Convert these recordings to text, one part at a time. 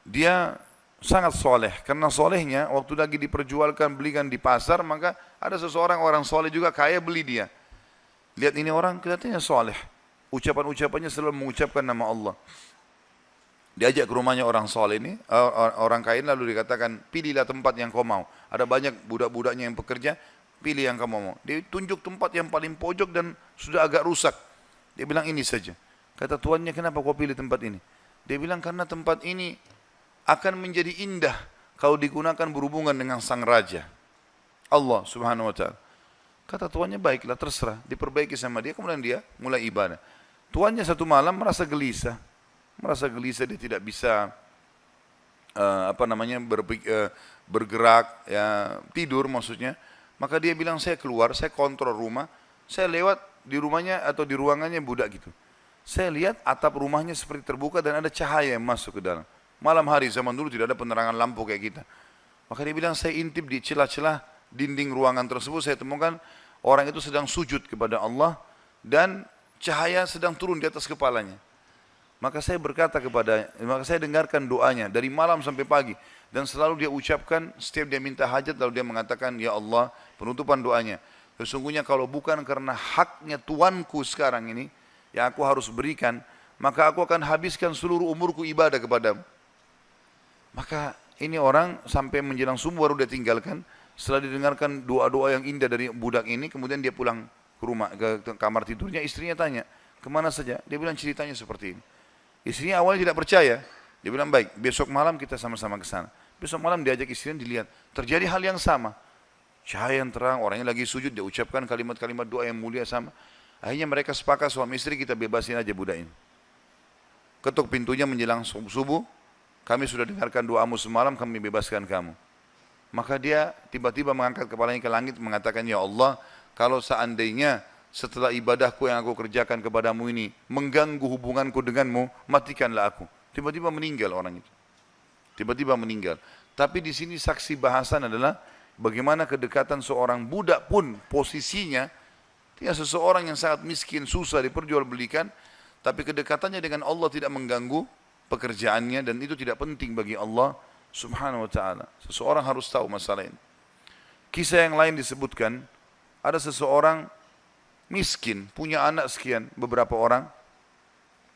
Dia sangat soleh, karena solehnya waktu lagi diperjualkan belikan di pasar, maka ada seseorang orang soleh juga kaya beli dia. Lihat ini orang kelihatannya soleh, ucapan-ucapannya selalu mengucapkan nama Allah. Diajak ke rumahnya orang soleh ini, orang kaya lalu dikatakan, pilihlah tempat yang kau mau. Ada banyak budak-budaknya yang pekerja, pilih yang kamu mau. Dia tunjuk tempat yang paling pojok dan sudah agak rusak. Dia bilang ini saja. Kata tuannya, kenapa kau pilih tempat ini? Dia bilang karena tempat ini akan menjadi indah kalau digunakan berhubungan dengan sang raja, Allah subhanahu wa ta'ala. Kata tuannya, baiklah terserah, diperbaiki sama dia, kemudian dia mulai ibadah. Tuannya satu malam merasa gelisah, dia tidak bisa bergerak, ya, tidur maksudnya. Maka dia bilang, saya keluar, saya kontrol rumah, saya lewat di rumahnya atau di ruangannya budak gitu. Saya lihat atap rumahnya seperti terbuka dan ada cahaya yang masuk ke dalam. Malam hari zaman dulu tidak ada penerangan lampu kayak kita. Maka dia bilang, saya intip di celah-celah dinding ruangan tersebut, saya temukan orang itu sedang sujud kepada Allah dan cahaya sedang turun di atas kepalanya. Maka saya dengarkan doanya dari malam sampai pagi. Dan selalu dia ucapkan setiap dia minta hajat, lalu dia mengatakan, ya Allah, penutupan doanya, sesungguhnya kalau bukan karena haknya Tuanku sekarang ini, yang aku harus berikan, maka aku akan habiskan seluruh umurku ibadah kepadamu. Maka ini orang sampai menjelang subuh baru dia tinggalkan. Setelah didengarkan doa-doa yang indah dari budak ini, kemudian dia pulang ke rumah, ke kamar tidurnya. Istrinya tanya, kemana saja? Dia bilang ceritanya seperti ini. Istrinya awalnya tidak percaya. Dia bilang, baik, besok malam kita sama-sama ke sana. Besok malam diajak istrinya, dilihat terjadi hal yang sama. Cahaya yang terang, orangnya lagi sujud, dia ucapkan kalimat-kalimat doa yang mulia sama. Akhirnya mereka sepakat suami istri, kita bebasin aja budak ini. Ketuk pintunya menjelang subuh, kami sudah dengarkan doamu semalam, kami bebaskan kamu. Maka dia tiba-tiba mengangkat kepalanya ke langit mengatakan, ya Allah, kalau seandainya setelah ibadahku yang aku kerjakan kepadamu ini mengganggu hubunganku denganmu, matikanlah aku. Tiba-tiba meninggal orang itu. Tiba-tiba meninggal. Tapi di sini saksi bahasan adalah bagaimana kedekatan seorang budak pun posisinya, dia seseorang yang sangat miskin, susah diperjualbelikan, tapi kedekatannya dengan Allah tidak mengganggu pekerjaannya, dan itu tidak penting bagi Allah subhanahu wa ta'ala. Seseorang harus tahu masalah ini. Kisah yang lain disebutkan, ada seseorang miskin, punya anak sekian, beberapa orang.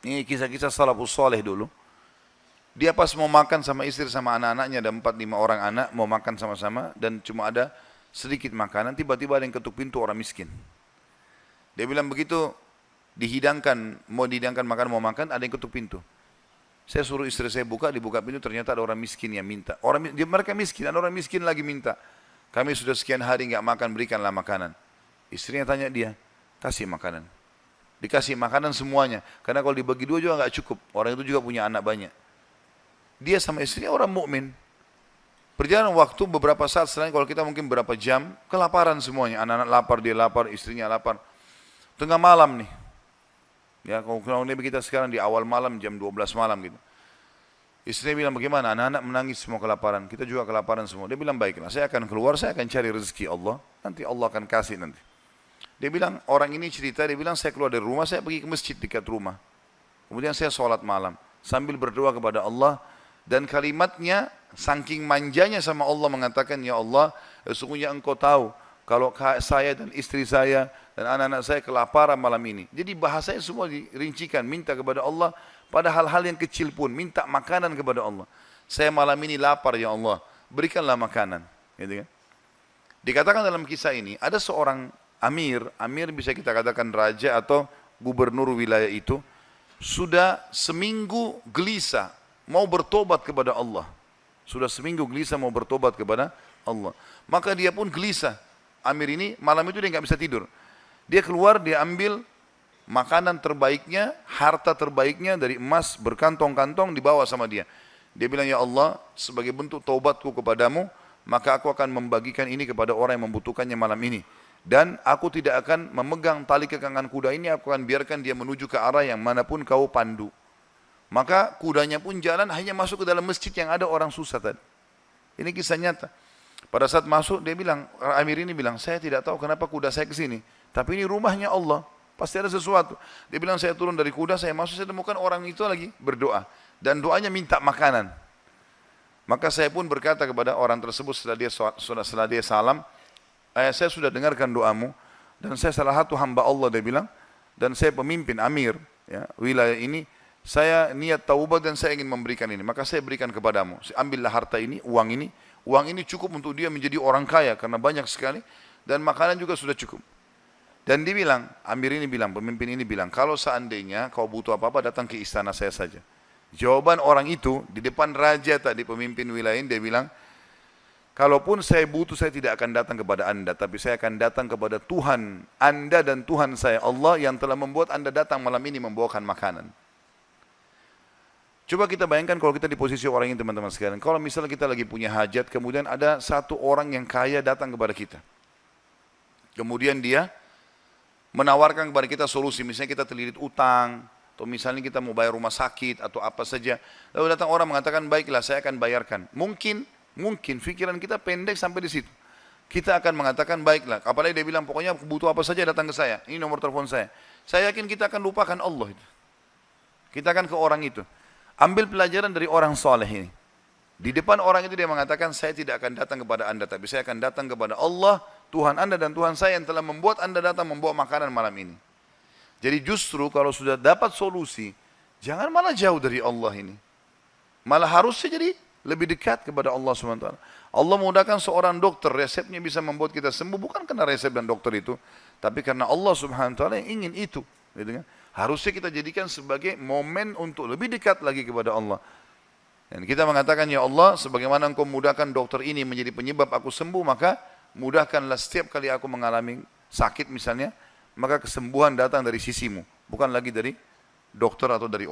Ini kisah-kisah salafus saleh dulu. Dia pas mau makan sama istri sama anak-anaknya, ada 4-5 orang anak, mau makan sama-sama, dan cuma ada sedikit makanan, tiba-tiba ada yang ketuk pintu, orang miskin. Dia bilang begitu, mau dihidangkan makan, mau makan, ada yang ketuk pintu. Saya suruh istri saya buka, dibuka pintu, ternyata ada orang miskin yang minta. Mereka miskin, ada orang miskin lagi minta. Kami sudah sekian hari nggak makan, berikanlah makanan. Istrinya tanya dia, kasih makanan. Dikasih makanan semuanya, karena kalau dibagi dua juga nggak cukup. Orang itu juga punya anak banyak. Dia sama istrinya orang mukmin. Perjalanan waktu beberapa saat setelahnya, kalau kita mungkin berapa jam, kelaparan semuanya. Anak-anak lapar, dia lapar, istrinya lapar. Tengah malam nih. Ya, kalau kita sekarang di awal malam, jam 12 malam gitu. Istrinya bilang, bagaimana? Anak-anak menangis semua kelaparan. Kita juga kelaparan semua. Dia bilang, baiklah, saya akan keluar, saya akan cari rezeki Allah. Nanti Allah akan kasih nanti. Dia bilang, orang ini cerita, dia bilang, saya keluar dari rumah, saya pergi ke masjid dekat rumah. Kemudian saya sholat malam. Sambil berdoa kepada Allah. Dan kalimatnya, saking manjanya sama Allah mengatakan, ya Allah, sesungguhnya engkau tahu, kalau saya dan istri saya dan anak-anak saya kelaparan malam ini. Jadi bahasanya semua dirincikan, minta kepada Allah pada hal-hal yang kecil pun, minta makanan kepada Allah. Saya malam ini lapar ya Allah, berikanlah makanan. Gitu kan? Dikatakan dalam kisah ini, ada seorang amir bisa kita katakan raja atau gubernur wilayah itu, sudah seminggu gelisah, mau bertobat kepada Allah. Sudah seminggu gelisah mau bertobat kepada Allah. Maka dia pun gelisah. Amir ini malam itu dia nggak bisa tidur. Dia keluar, dia ambil makanan terbaiknya, harta terbaiknya dari emas berkantong-kantong dibawa sama dia. Dia bilang, ya Allah, sebagai bentuk taubatku kepadamu, maka aku akan membagikan ini kepada orang yang membutuhkannya malam ini. Dan aku tidak akan memegang tali kekangan kuda ini, aku akan biarkan dia menuju ke arah yang manapun kau pandu. Maka kudanya pun jalan, hanya masuk ke dalam masjid yang ada orang susah tadi. Ini kisah nyata. Pada saat masuk, dia bilang, Amir ini bilang, saya tidak tahu kenapa kuda saya ke sini. Tapi ini rumahnya Allah, pasti ada sesuatu. Dia bilang, saya turun dari kuda, saya masuk, saya temukan orang itu lagi berdoa. Dan doanya minta makanan. Maka saya pun berkata kepada orang tersebut setelah dia salam, saya sudah dengarkan doamu dan saya salah satu hamba Allah, dia bilang, dan saya pemimpin amir ya, wilayah ini, saya niat taubat dan saya ingin memberikan ini, maka saya berikan kepadamu. Ambillah harta ini, uang ini cukup untuk dia menjadi orang kaya karena banyak sekali dan makanan juga sudah cukup. Dan dia bilang, amir ini bilang, pemimpin ini bilang, kalau seandainya kau butuh apa-apa datang ke istana saya saja. Jawaban orang itu di depan raja tadi, pemimpin wilayah ini, dia bilang, kalaupun saya butuh saya tidak akan datang kepada anda, tapi saya akan datang kepada Tuhan anda dan Tuhan saya Allah yang telah membuat anda datang malam ini membawakan makanan. Coba kita bayangkan kalau kita di posisi orang ini teman-teman sekalian. Kalau misalnya kita lagi punya hajat, kemudian ada satu orang yang kaya datang kepada kita. Kemudian dia menawarkan kepada kita solusi, misalnya kita terlilit utang, atau misalnya kita mau bayar rumah sakit, atau apa saja. Lalu datang orang mengatakan, baiklah saya akan bayarkan. Mungkin pikiran kita pendek sampai di situ. Kita akan mengatakan, baiklah. Apalagi dia bilang, pokoknya butuh apa saja datang ke saya. Ini nomor telepon saya. Saya yakin kita akan lupakan Allah itu. Kita akan ke orang itu. Ambil pelajaran dari orang soleh ini. Di depan orang itu dia mengatakan, saya tidak akan datang kepada anda, tapi saya akan datang kepada Allah, Tuhan anda dan Tuhan saya yang telah membuat anda datang membawa makanan malam ini. Jadi justru kalau sudah dapat solusi, jangan malah jauh dari Allah ini. Malah harusnya jadi lebih dekat kepada Allah SWT. Allah mudahkan seorang dokter, resepnya bisa membuat kita sembuh, bukan karena resep dan dokter itu, tapi karena Allah SWT yang ingin itu. Gitu kan? Harusnya kita jadikan sebagai momen untuk lebih dekat lagi kepada Allah. Dan kita mengatakan, ya Allah, sebagaimana engkau mudahkan dokter ini menjadi penyebab aku sembuh, maka mudahkanlah setiap kali aku mengalami sakit misalnya, maka kesembuhan datang dari sisimu, bukan lagi dari dokter atau dari